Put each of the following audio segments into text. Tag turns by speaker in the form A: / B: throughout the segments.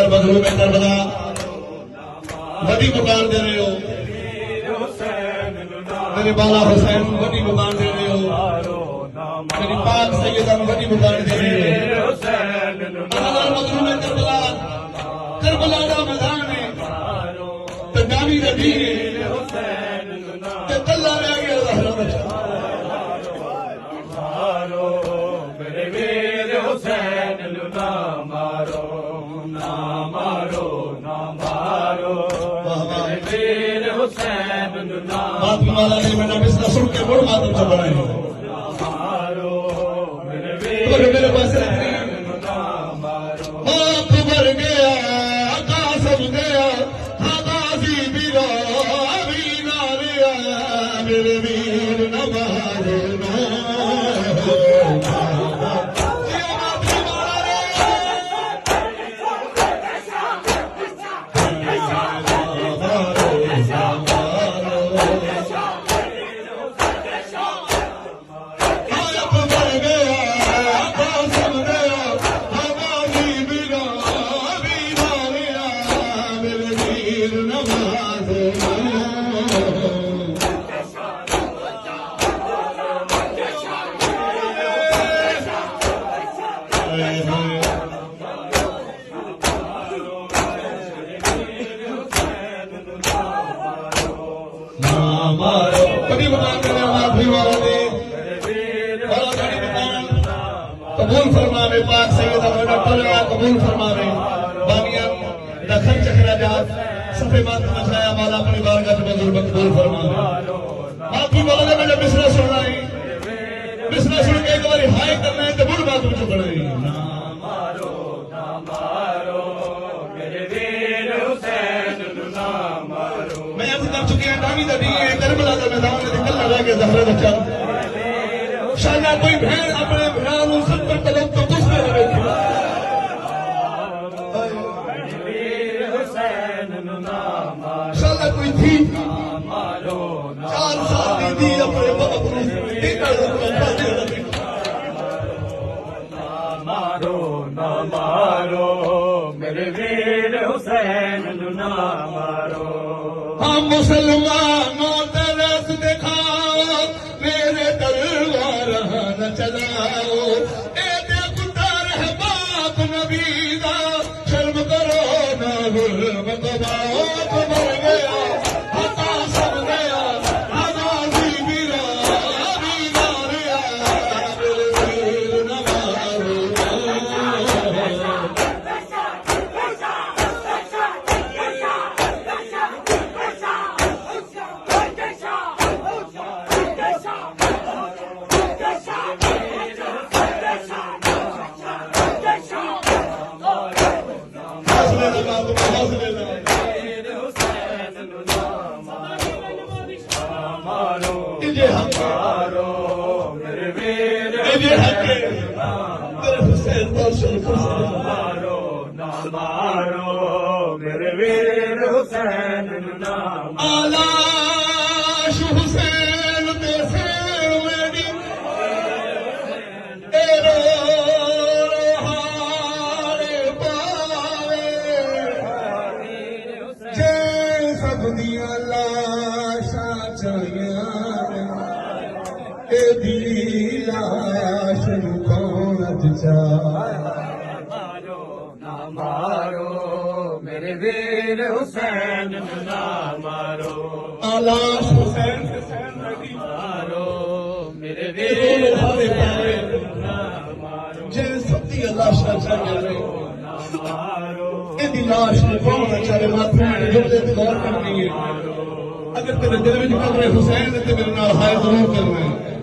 A: مظلوم کربلا وڈی مکان دے رہے ہو میرے بالا حسین وڈی مکان دے رہے ہو میری پاک سیدہ وڈی مکان دے رہے ہو مظلوم کربلا کربلا دا میدان ہے تے گامی دے بھی تے کلا رہ گیا زہرا بچا میرے ویر حسین نہ مارو معافی والا نے میں نے بسنا سن کے بڑھ ماتم سے بڑھائے میرے پاس آپ مر گیا آقا سب گیا آقازی بیرا ریا میرے ویر نماز قبول فرماوے پاک سیدہ ڈاکٹر قبول فرماوے بانیاں دخل چکرا جات صفے ماتم مچھایا والا اپنی بارگاہ منظور مقبول فرماوے معافی والا نے مجھے مصرع سننا ہے مصرع سن کے ایک باری ہائے کرنا ہے قبول ماتم چکنا ہے میں عرض کر چکی ہیں دامی دا دیئے کربلا دا میدان نے نکل لگا کے زہرہ بچا شاید کوئی بہن اپنے بھرانوں سب پر طلب تو کچھ میں لگے تھی شاید کوئی تھی 4 سال دی دی اپنے باپ نے دیکھا نہ مارو میرے ویر حسین نہ مارو ہم مسلمانوں درس دکھا میرے تلوار نہ چلاؤ اے دیکھ تارہ باپ نبی دا شرم کرو نہ ظلم دباؤ مر گیا حقا سب گیا آزادی بیرا ریا میرے ویر نہ مارو میرے ویر حسین آلاش حسین تیسے میری ایرو روحانے پاوے جے سب دیا لاشا چاہیاں اے دی لاش کون مارو میرے ویر حسین نہ مارو آلاش حسین مارو میرے ویر حسین نہ مارو جے ستی اللہ شاہ چاہیے اے دی لاش کون چاہے ماتھے میں جملے تے غور کرنی ہے اگر تیرے دل وچ قبر حسین تے میرے نال ہائے ضرور کرنا ہے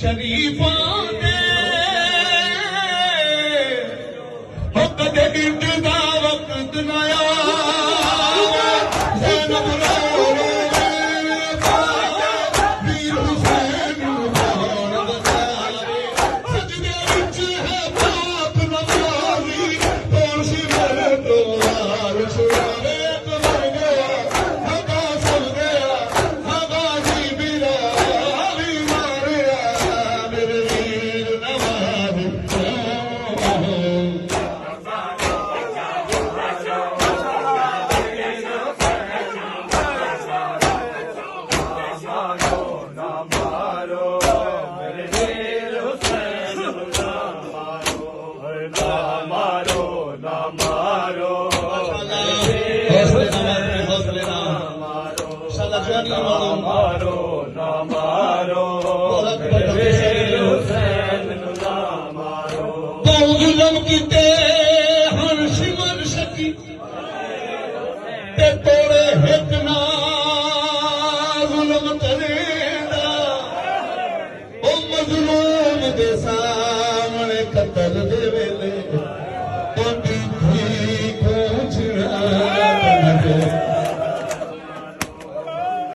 A: شریفاں دے ہو کدے گرد دا وقت نہ آوے زینب رو ویر حسین روان بچاوے سجدے وچ ہے باپ نوازی کون سی مرد وار چھڑاوے کمر گیا ہگا سل گیا ہگا جی میرا علی ماریا میرے ویر نواز حوصلے نہ مارو حوصلے نہ انشاءاللہ جوانی مارو تو ظلم کیتے ہن سمر سکی تے توڑے ہک نہ ظلم کرے دا او مظلوم دے ساتھ